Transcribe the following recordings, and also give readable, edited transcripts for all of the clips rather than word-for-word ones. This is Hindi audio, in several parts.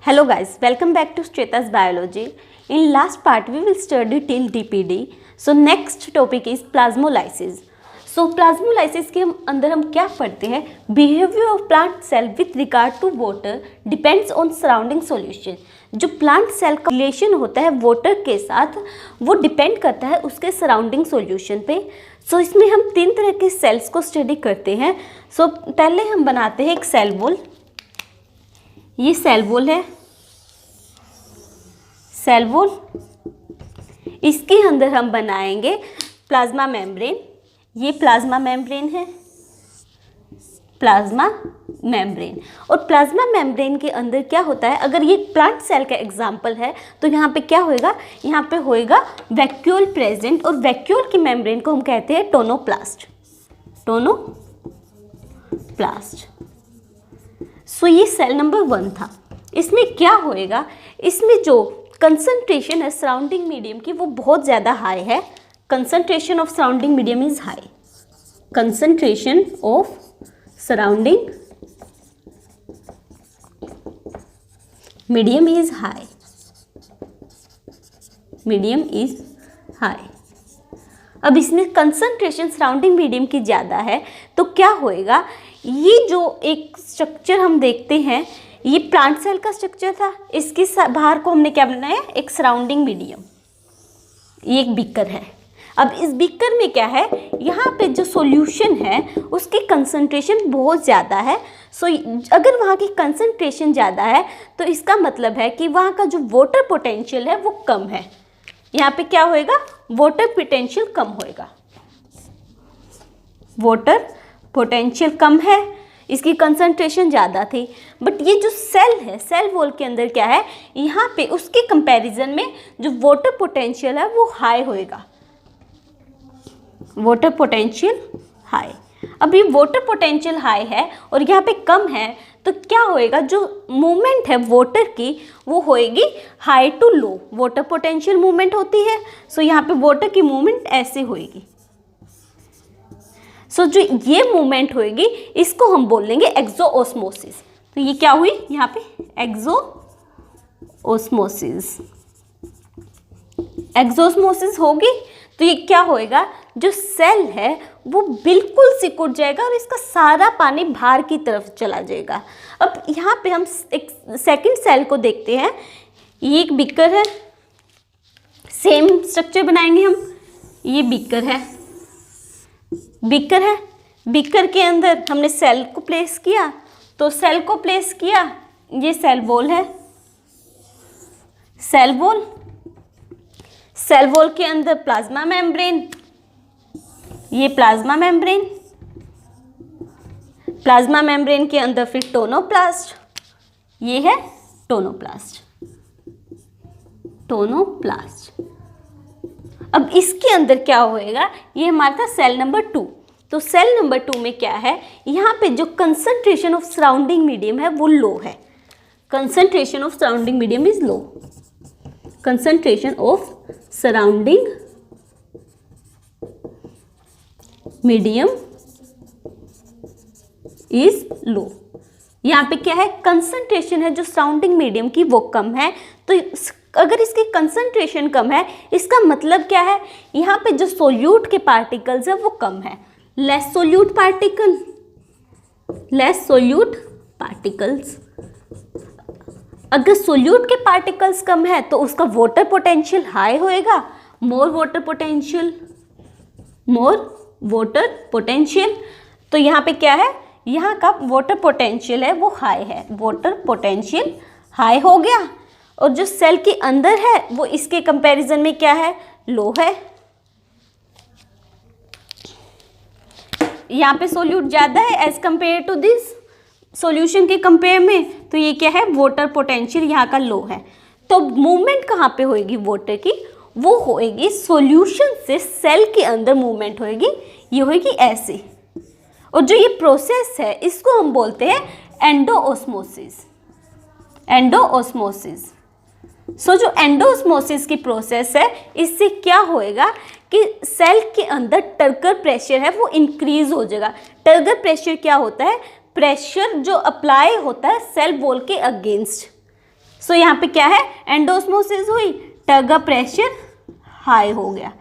Hello guys, welcome back to Streta's Biology. In last part we will study till DPD. So next topic is plasmolysis. So plasmolysis के अंदर हम क्या पढ़ते हैं? Behavior of plant cell with regard to water depends on surrounding solution. जो प्लांट सेल का रिलेशन होता है वाटर के साथ वो डिपेंड करता है उसके सराउंडिंग सॉल्यूशन पे. सो इसमें हम तीन तरह के सेल्स को स्टडी करते हैं. सो पहले हम बनाते हैं एक सेल वॉल. ये सेल वॉल है, सेल वॉल. इसके अंदर हम बनाएंगे प्लाज्मा मेम्ब्रेन. ये प्लाज्मा मेम्ब्रेन है, प्लाज्मा मेम्ब्रेन. और प्लाज्मा मेम्ब्रेन के अंदर क्या होता है, अगर ये प्लांट सेल का एग्जांपल है तो यहाँ पे क्या होएगा, यहाँ पे होएगा वैक्यूल प्रेजेंट. और वैक्यूल की मेम्ब्रेन को हम कहते हैं टोनोप्लास्ट. टोनोप्लास्ट. सो ये सेल नंबर 1 था. इसमें क्या होएगा, इसमें जो कंसंट्रेशन है सराउंडिंग मीडियम की वो बहुत ज़्यादा हाई है. Concentration of surrounding medium is high. Concentration of surrounding medium is high. Medium is high. अब इसमें कंसंट्रेशन सराउंडिंग मीडियम की ज़्यादा है तो क्या होएगा, ये जो एक स्ट्रक्चर हम देखते हैं ये प्लांट सेल का स्ट्रक्चर था. इसके बाहर को हमने क्या बनाया, एक सराउंडिंग मीडियम. ये एक बीकर है. अब इस बीकर में क्या है, यहाँ पे जो सॉल्यूशन है उसकी कंसंट्रेशन बहुत ज़्यादा है. सो अगर वहाँ की कंसंट्रेशन ज़्यादा है तो इसका मतलब है कि वहाँ का जो वाटर पोटेंशियल है वो कम है. यहाँ पे क्या होएगा, वाटर पोटेंशियल कम होएगा. वाटर पोटेंशियल कम है, इसकी कंसंट्रेशन ज़्यादा थी. बट ये जो सेल है, सेल वॉल के अंदर क्या है, यहाँ पे उसके कंपैरिजन में जो वाटर पोटेंशियल है वो हाई होएगा. Water potential high. अब ये वाटर पोटेंशियल हाई है और यहाँ पे कम है तो क्या होएगा, जो मूवमेंट है वाटर की वो होएगी high to low. Water potential movement होती है. सो यहाँ पे वाटर की मूवमेंट ऐसे होएगी. सो जो ये मूवमेंट होएगी इसको हम बोल लेंगे एक्सोओस्मोसिस. तो ये क्या हुई यहाँ पे, एक्सोओस्मोसिस. एक्सोओस्मोसिस होगी तो ये क्या होएगा, जो सेल है वो बिल्कुल सिकुड़ जाएगा और इसका सारा पानी बाहर की तरफ चला जाएगा. अब यहाँ पे हम एक सेकंड सेल को देखते हैं. ये एक बीकर है, सेम स्ट्रक्चर बनाएंगे हम. ये बीकर है, बीकर है. बीकर के अंदर हमने सेल को प्लेस किया, तो सेल को प्लेस किया. ये सेल वॉल है, सेल वॉल. सेल वॉल के अंदर प्लाज्मा मेम्ब्रेन. ये प्लाज्मा मेम्ब्रेन. प्लाज्मा मेम्ब्रेन के अंदर फिर टोनोप्लास्ट. ये है टोनोप्लास्ट. टोनोप्लास्ट. अब इसके अंदर क्या होएगा, ये हमारा था सेल नंबर 2. तो सेल नंबर 2 में क्या है, यहाँ पे जो कंसंट्रेशन ऑफ सराउंडिंग मीडियम है वो लो है. Concentration of surrounding medium is low. Concentration of surrounding medium is low. यहाँ पे क्या है, कंसंट्रेशन है जो सराउंडिंग मीडियम की वो कम है. तो अगर इसकी कंसंट्रेशन कम है इसका मतलब क्या है, यहाँ पे जो सोल्यूट के पार्टिकल्स है वो कम है. Less solute particle, less solute particles. अगर सोल्यूट के पार्टिकल्स कम है तो उसका वाटर पोटेंशियल हाई होएगा. More water potential, more water potential. तो यहाँ पे क्या है, यहाँ का वाटर पोटेंशियल है वो हाई है. वाटर पोटेंशियल हाई हो गया. और जो सेल के अंदर है वो इसके कंपैरिजन में क्या है, लो है. यहाँ पे सोल्यूट ज़्यादा है as compare to this solution के कंपेयर में. तो ये क्या है, वाटर पोटेंशियल यहाँ का लो है. तो मूवमेंट कहाँ पे होएगी वाटर की, वो होएगी सॉल्यूशन से सेल के अंदर मूवमेंट होएगी. ये होएगी ऐसे. और जो ये प्रोसेस है इसको हम बोलते हैं एंडोओस्मोसिस. एंडोओस्मोसिस. सो जो एंडोओस्मोसिस की प्रोसेस है इससे क्या होएगा कि सेल के अंदर टर्गर प्रेशर है वो इंक्रीज हो जाएगा. टर्गर प्रेशर क्या होता है, प्रेशर जो अप्लाई होता है सेल वॉल के अगेंस्ट. सो यहाँ पे क्या है, एंडोस्मोसिस हुई, टग प्रेशर हाई हो गया,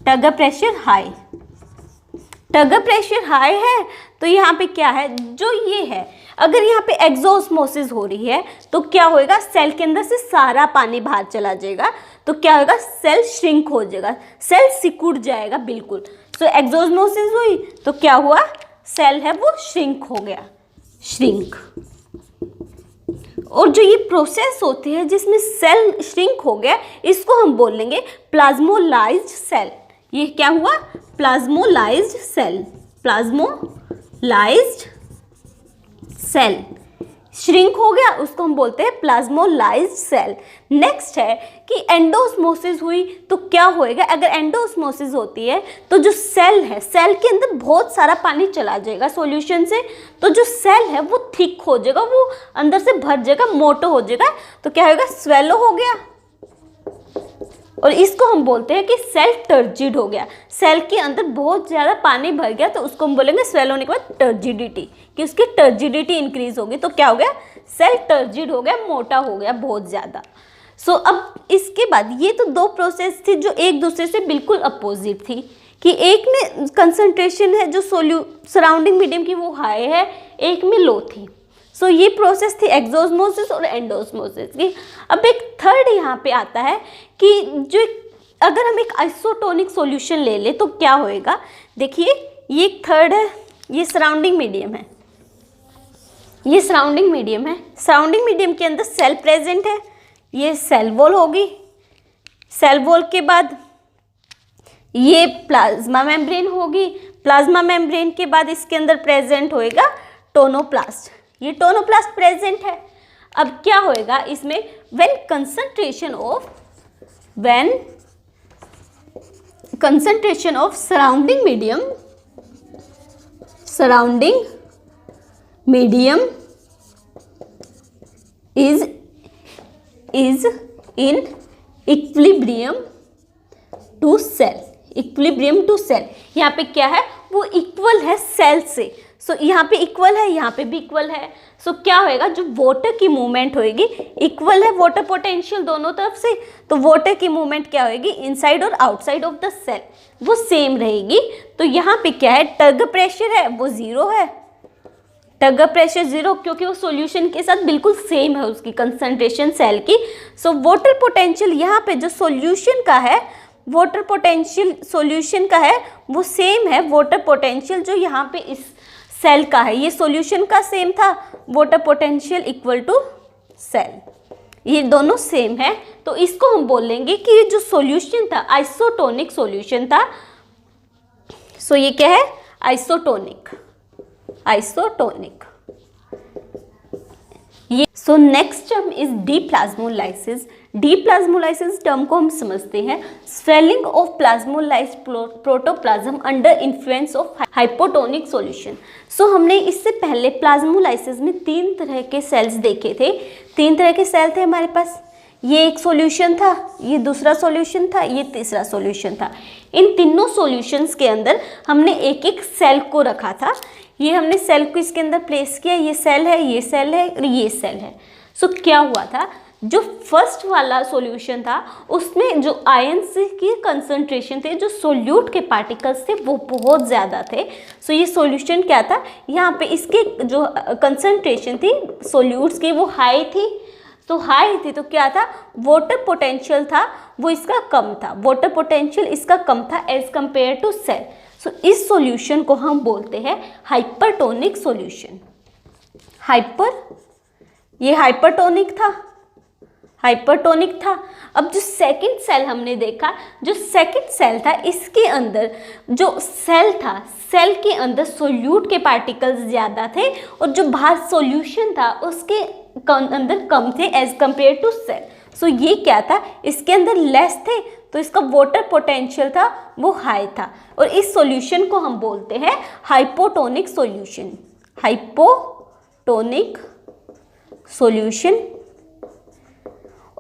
टग प्रेशर हाई, टग प्रेशर हाई है तो यहाँ पे क्या है, जो ये है, अगर यहाँ पे एक्सोस्मोसिस हो रही है तो क्या होएगा, सेल के अंदर से सारा पानी बाहर चला जाएगा, तो क्या होगा, सेल श्रिंक हो जाएगा, सेल सिकुड़ जाएगा बिल्कुल। सो एक्सोस्मोसिस हुई तो क्या हुआ, सेल है वो श्रिंक हो गया, श्रिंक। और जो ये प्रोसेस होती है जिसमें सेल श्रिंक हो गया, इसको हम बोलेंगे प्लाज्मोलाइज्ड सेल। ये क्या हुआ, plasmolyzed cell, plasmolyzed cell shrink हो गया, उसको हम बोलते हैं प्लाज्मोलाइज्ड सेल। नेक्स्ट है कि एंडोस्मोसिस हुई तो क्या होएगा, अगर एंडोस्मोसिस होती है तो जो सेल है, सेल के अंदर बहुत सारा पानी चला जाएगा सॉल्यूशन से, तो जो सेल है वो थिक हो जाएगा, वो अंदर से भर जाएगा, मोटा हो जाएगा, तो क्या होगा, स्वेलो हो गया। और इसको हम बोलते हैं कि सेल टर्जिड हो गया, सेल के अंदर बहुत ज़्यादा पानी भर गया, तो उसको हम बोलेंगे स्वेल होने के बाद टर्जिडिटी, कि उसकी टर्जिडिटी इंक्रीज होगी, तो क्या हो गया, सेल टर्जिड हो गया, मोटा हो गया बहुत ज़्यादा। सो अब इसके बाद ये तो दो प्रोसेस थी जो एक दूसरे से बिल्कुल अपोजिट थी, कि एक में कंसंट्रेशन है जो सराउंडिंग मीडियम की वो हाई है, एक में लो थी। सो ये प्रोसेस थी एक्सोस्मोसिस और एंडोस्मोसिस की। अब एक थर्ड यहाँ पे आता है कि जो अगर हम एक आइसोटोनिक सॉल्यूशन ले ले तो क्या होएगा, देखिए ये एक थर्ड है, ये सराउंडिंग मीडियम है, ये सराउंडिंग मीडियम है, सराउंडिंग मीडियम के अंदर सेल प्रेजेंट है, ये सेल वॉल होगी, सेल वॉल के बाद ये प्लाज्मा मेम्ब्रेन होगी, प्लाज्मा मेम्ब्रेन के बाद इसके अंदर प्रेजेंट होएगा टोनोप्लास्ट, ये टोनोप्लास्ट प्रेजेंट है। अब क्या होएगा इसमें, when concentration of surrounding medium is in equilibrium to cell, यहाँ पे क्या है, वो इक्वल है सेल से, सो यहाँ पे इक्वल है, यहाँ पे भी इक्वल है। सो क्या होएगा, जो वाटर की मूवमेंट होएगी, इक्वल है वाटर पोटेंशियल दोनों तरफ से, तो वाटर की मूवमेंट क्या होएगी, इनसाइड और आउटसाइड ऑफ द सेल वो सेम रहेगी। तो यहाँ पे क्या है, टग प्रेशर है वो जीरो है, टग प्रेशर जीरो, क्योंकि वो सॉल्यूशन के साथ बिल्कुल सेम है उसकी कंसंट्रेशन सेल की। सो वाटर पोटेंशियल यहाँ पे जो सॉल्यूशन का है, वाटर पोटेंशियल सॉल्यूशन का है वो सेम है, वाटर पोटेंशियल जो यहाँ पे इस सेल का है, ये सॉल्यूशन का सेम था, water potential equal to cell, ये दोनों सेम है। तो इसको हम बोलेंगे कि ये जो सॉल्यूशन था आइसोटोनिक सॉल्यूशन था। सो ये क्या है, आइसोटोनिक ये। So next term is deplasmolysis. Deplasmolysis term को हम समझते हैं swelling of plasmolysed protoplasm under influence of hypotonic solution. So हमने इससे पहले प्लाज्मोलाइसिस में 3 तरह के सेल्स देखे थे, 3 तरह के सेल थे हमारे पास, ये एक सॉल्यूशन था, ये दूसरा सॉल्यूशन था, ये तीसरा सॉल्यूशन था। इन तीनों सॉल्यूशंस के अंदर हमने एक एक सेल को रखा था, ये हमने सेल को इसके अंदर प्लेस किया, ये सेल है, ये सेल है और ये सेल है। सो क्या हुआ था, जो फर्स्ट वाला सॉल्यूशन था उसमें जो आयंस की कंसंट्रेशन थे, जो सोल्यूट के पार्टिकल्स थे वो बहुत ज़्यादा थे। सो ये सॉल्यूशन क्या था, यहाँ पे इसके जो कंसंट्रेशन थी सोल्यूट्स की वो हाई थी, तो हाई थी तो क्या था, वाटर पोटेंशियल था वो इसका कम था, वाटर पोटेंशियल इसका कम था एज कंपेयर टू सेल। सो इस सॉल्यूशन को हम बोलते हैं हाइपरटोनिक सॉल्यूशन। ये हाइपरटोनिक था। अब जो सेकंड सेल हमने देखा, जो सेकंड सेल था इसके अंदर जो सेल था, सेल के अंदर सोल्यूट के पार्टिकल्स ज़्यादा थे और जो बाहर सॉल्यूशन था उसके अंदर कम थे एज कंपेयर टू सेल। सो ये क्या था, इसके अंदर लेस थे तो इसका वाटर पोटेंशियल था वो हाई था, और इस सॉल्यूशन को हम बोलते हैं हाइपोटोनिक सॉल्यूशन। Hypotonic solution.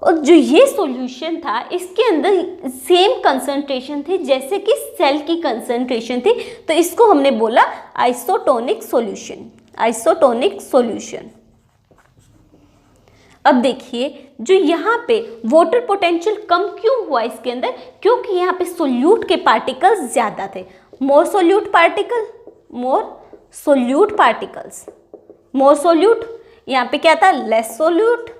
और जो ये सॉल्यूशन था इसके अंदर सेम कंसंट्रेशन थी जैसे कि सेल की कंसंट्रेशन थी, तो इसको हमने बोला आइसोटोनिक सॉल्यूशन। अब देखिए जो यहाँ पे वाटर पोटेंशियल कम क्यों हुआ इसके अंदर, क्योंकि यहाँ पे सोल्यूट के पार्टिकल्स ज़्यादा थे। मोर सोल्यूट पार्टिकल्स, मोर सोल्यूट, यहाँ पे क्या था, लेस सोल्यूट,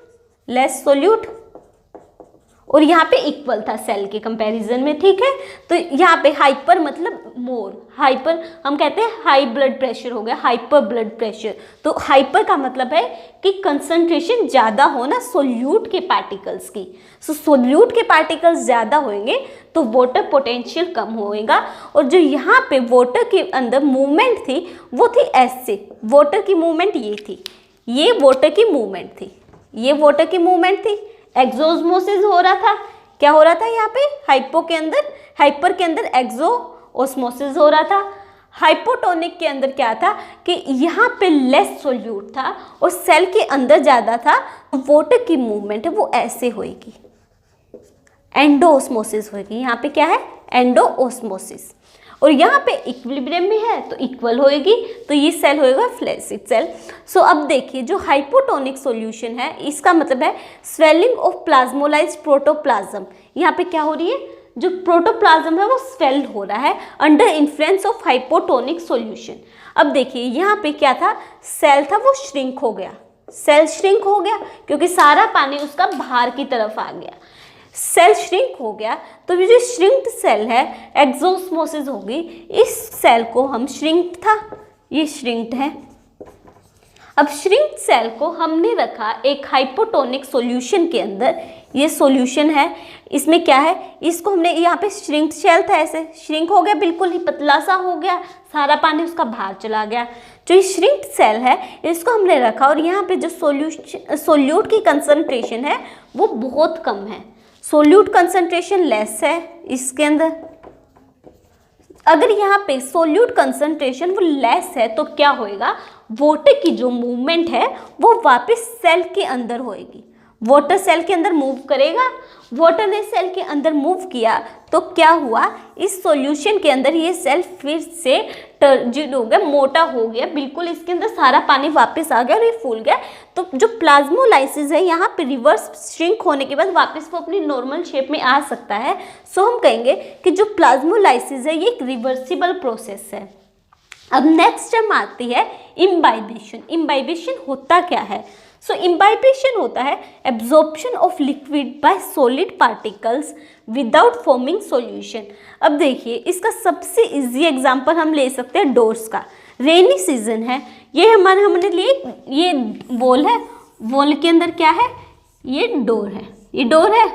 और यहाँ पे इक्वल था सेल के कंपैरिजन में, ठीक है। तो यहाँ पे हाइपर मतलब मोर, हाइपर हम कहते हैं हाई ब्लड प्रेशर हो गया, हाइपर ब्लड प्रेशर। तो हाइपर का मतलब है कि कंसंट्रेशन ज़्यादा होना सोल्यूट के पार्टिकल्स की। सो सोल्यूट के पार्टिकल्स ज़्यादा होंगे तो वाटर पोटेंशियल कम होएगा। और जो यहाँ पे वाटर के अंदर मूवमेंट थी वो थी ऐसे, वाटर की मूवमेंट ये थी, ये वाटर की मूवमेंट थी, ये वाटर की मूवमेंट थी। एक्सोस्मोसिस हो रहा था, क्या हो रहा था यहाँ पे, हाइपर के अंदर एक्सो ऑस्मोसिस हो रहा था। हाइपोटोनिक के अंदर क्या था कि यहाँ पे लेस सोल्यूट था और सेल के अंदर ज़्यादा था, वाटर की मूवमेंट है वो ऐसे होएगी, एंडोऑस्मोसिस होएगी। यहाँ पे क्या है, एंडोऑस्मोसिस। और यहाँ पे इक्विलिब्रियम में है तो इक्वल होएगी, तो ये सेल होएगा फ्लैसिड सेल। सो अब देखिए जो हाइपोटोनिक सॉल्यूशन है इसका मतलब है स्वेलिंग ऑफ प्लाज्मोलाइज्ड प्रोटोप्लाज्म। यहाँ पे क्या हो रही है, जो प्रोटोप्लाज्म है वो स्वेल्ड हो रहा है under influence of hypotonic solution. अब देखिए यहाँ पे क्या था, सेल था वो श्रिंक हो गया, सेल श्रिंक हो गया क्योंकि सारा पानी उसका बाहर की तरफ आ गया, सेल श्रिंक हो गया। तो ये जो श्रिंक्ड सेल है एक्सोस्मोसिस होगी, इस सेल को हम श्रिंक्ड था, ये श्रिंक्ड है। अब श्रिंक्ड सेल को हमने रखा एक हाइपोटोनिक सॉल्यूशन के अंदर, ये सॉल्यूशन है, इसमें क्या है, इसको हमने यहाँ पे श्रिंक्ड सेल था ऐसे श्रिंक हो गया, बिल्कुल ही पतला सा हो गया, सारा पानी उसका बाहर चला गया। जो ये श्रिंक्ड सेल है इसको हमने रखा और यहाँ पे जो सोल्यूट की कंसंट्रेशन है वो बहुत कम है, सोल्यूट कंसंट्रेशन लेस है इसके अंदर। अगर यहाँ पे सोल्यूट कंसंट्रेशन वो लेस है तो क्या होएगा, वाटर की जो मूवमेंट है वो वापस सेल के अंदर होएगी, वाटर सेल के अंदर मूव करेगा। वाटर ने सेल के अंदर मूव किया तो क्या हुआ, इस सॉल्यूशन के अंदर ये सेल फिर से टर्जिड हो गया, मोटा हो गया, बिल्कुल इसके अंदर सारा पानी वापस आ गया और ये फूल गया। तो जो प्लाज्मोलाइसिस है यहाँ पे रिवर्स श्रिंक होने के बाद वापस वो अपनी नॉर्मल शेप में आ सकता है। सो हम कहेंगे कि जो प्लाज्मोलाइसिस है ये एक रिवर्सिबल प्रोसेस है। अब नेक्स्ट हम आती है इम्बाइबेशन। इम्बाइबेशन होता क्या है, सो इम्बाइबेशन होता है absorption of liquid bye solid particles without forming solution. अब देखिए इसका सबसे इजी एग्जांपल हम ले सकते हैं डोर्स का। रेनी सीजन है, ये हमने लिए, ये वॉल है, वॉल के अंदर क्या है, ये डोर है, ये डोर है।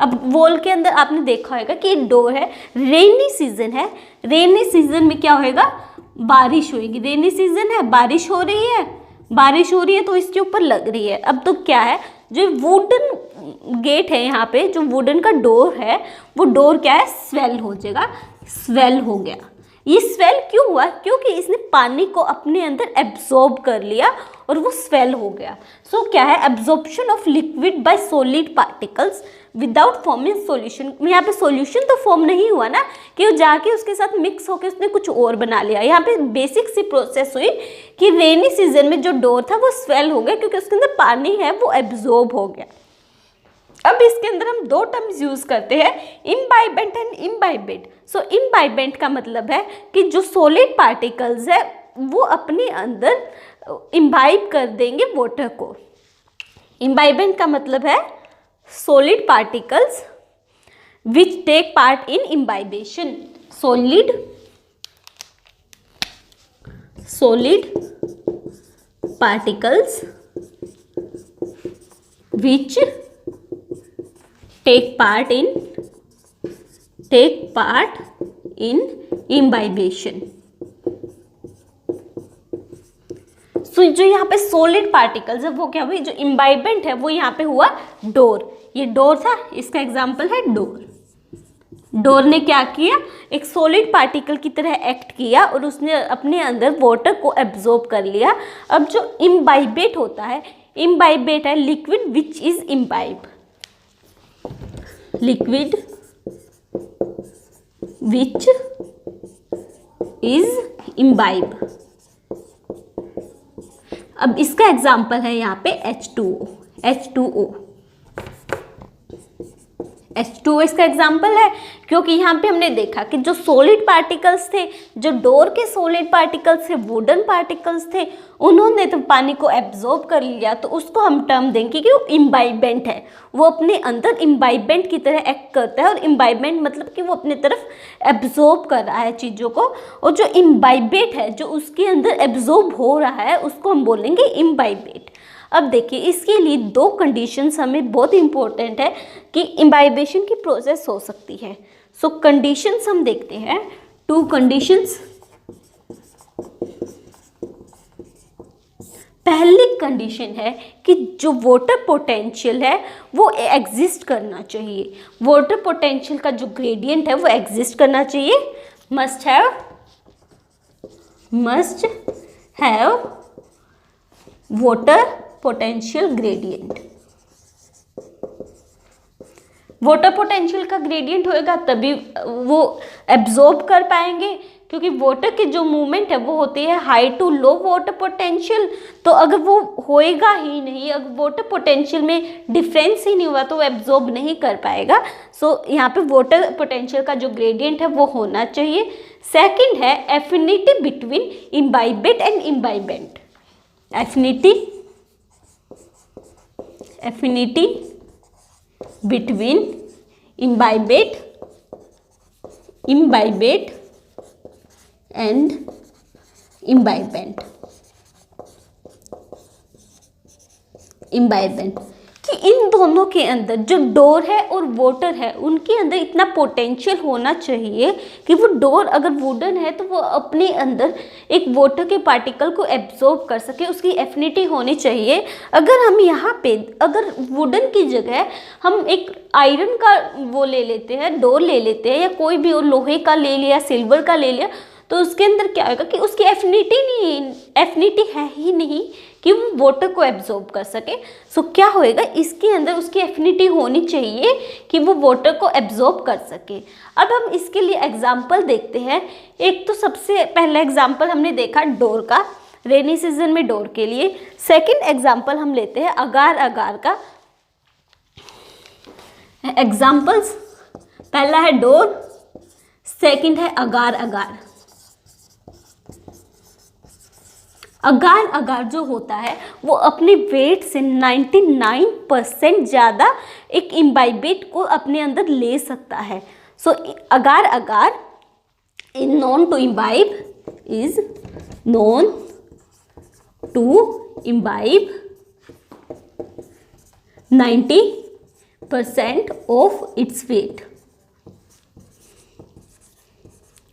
अब वॉल के अंदर आपने देखा होगा कि डोर है, रेनी सीजन है, रेनी सीजन में क्या होएगा, बारिश होएगी, रेनी सीजन है, बारिश हो रही है, बारिश हो रही है तो इसके ऊपर लग रही है। अब तो क्या है, जो वुडन गेट है यहाँ पे, जो वुडन का डोर है वो डोर क्या है, स्वेल हो जाएगा, स्वेल हो गया। ये स्वेल क्यों हुआ, क्योंकि इसने पानी को अपने अंदर एब्जॉर्ब कर लिया और वो स्वेल हो गया। सो क्या है, absorption of liquid bye solid particles without forming solution. यहाँ पे सॉल्यूशन तो फॉर्म नहीं हुआ ना कि वो जाके उसके साथ मिक्स होकर उसने कुछ और बना लिया। यहाँ पे बेसिक सी प्रोसेस हुई कि रेनी सीजन में जो डोर था वो स्वेल हो गया क्योंकि उसके अंदर पानी है वो एब्जॉर्ब हो गया। अब इसके अंदर हम दो टर्म्स यूज करते हैं, इम्बाइबेंट एंड इम्बाइबेड। सो इम्बाइबेंट का मतलब है कि जो सॉलिड पार्टिकल्स है वो अपने अंदर इम्बाइब कर देंगे वाटर को। इम्बाइबेंट का मतलब है solid particles which take part in imbibation, solid particles which take part in imbibation। तो जो यहाँ पे सॉलिड पार्टिकल्स है वो क्या हुई, जो इम्बाइबेंट है वो यहाँ पे हुआ डोर, ये डोर था, इसका एग्जाम्पल है डोर। डोर ने क्या किया, एक सॉलिड पार्टिकल की तरह एक्ट किया और उसने अपने अंदर वाटर को एब्जॉर्ब कर लिया। अब जो इम्बाइबेट होता है, इम्बाइबेट है liquid which is imbibe, liquid which is imbibe. अब इसका एग्जाम्पल है यहाँ पे H2O, H2O। H2O इसका एग्जाम्पल है, क्योंकि यहाँ पे हमने देखा कि जो सॉलिड पार्टिकल्स थे, जो डोर के सॉलिड पार्टिकल्स थे, वुडन पार्टिकल्स थे, उन्होंने तो पानी को एब्जॉर्ब कर लिया, तो उसको हम टर्म देंगे कि वो इम्बाइबेंट है, वो अपने अंदर इम्बाइबेंट की तरह एक्ट करता है। और इम्बाइबेंट मतलब कि वो अपने तरफ एब्जॉर्ब कर रहा है चीज़ों को, और जो इम्बाइबेट है, जो उसके अंदर एब्जॉर्ब हो रहा है, उसको हम बोलेंगे इम्बाइबेट। अब देखिए, इसके लिए दो कंडीशंस हमें बहुत इंपॉर्टेंट है कि इम्बाइबेशन की प्रोसेस हो सकती है। सो कंडीशंस हम देखते हैं, 2 कंडीशंस। पहली कंडीशन है कि जो वाटर पोटेंशियल है वो एग्जिस्ट करना चाहिए, वाटर पोटेंशियल का जो ग्रेडियंट है वो एग्जिस्ट करना चाहिए। Must have water potential gradient. Water potential का ग्रेडियंट होएगा तभी वो एब्जॉर्ब कर पाएंगे, क्योंकि वाटर के जो मूवमेंट है वो होती है high to low water potential. तो अगर वो होएगा ही नहीं, अगर वाटर पोटेंशियल में डिफरेंस ही नहीं हुआ तो वो एब्जॉर्ब नहीं कर पाएगा। सो यहाँ पे वाटर पोटेंशियल का जो ग्रेडियंट है वो होना चाहिए। सेकंड है affinity between imbibate and imbibant. Affinity between imbibate and imbibant कि इन दोनों के अंदर जो डोर है और वाटर है उनके अंदर इतना पोटेंशियल होना चाहिए कि वो डोर अगर वुडन है तो वो अपने अंदर एक वाटर के पार्टिकल को एब्जॉर्ब कर सके, उसकी एफिनिटी होनी चाहिए। अगर हम यहाँ पे अगर वुडन की जगह हम एक आयरन का वो ले लेते हैं, डोर ले लेते हैं, या कोई भी और लोहे का ले लिया, सिल्वर का ले लिया, तो उसके अंदर क्या होगा कि उसकी एफिनिटी है ही नहीं कि वो वाटर को एब्जॉर्ब कर सके। सो क्या होएगा, इसके अंदर उसकी एफिनिटी होनी चाहिए कि वो वाटर को एब्जॉर्ब कर सके। अब हम इसके लिए एग्जाम्पल देखते हैं। एक तो सबसे पहला एग्जाम्पल हमने देखा डोर का, रेनी सीजन में डोर के लिए। सेकंड एग्जाम्पल हम लेते हैं अगार का। एग्जाम्पल्स, पहला है डोर, सेकंड है अगार। अगार जो होता है वो अपने वेट से 99% ज़्यादा एक इम्बाइबेट को अपने अंदर ले सकता है। So agar in known to imbibe is known to imbibe 90% of its weight.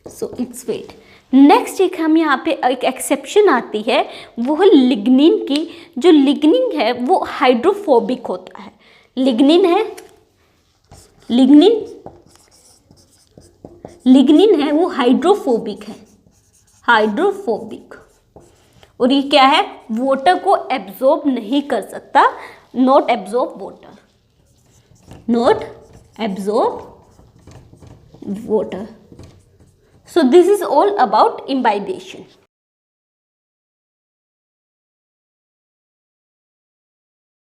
So its weight. Next एक हम यहाँ पे एक एक्सेप्शन आती है, वो है लिग्निन की। जो लिग्निन है वो हाइड्रोफोबिक होता है। लिग्निन है वो हाइड्रोफोबिक है, और ये क्या है, वाटर को एब्जॉर्ब नहीं कर सकता, not absorb water. So this is all about imbibation.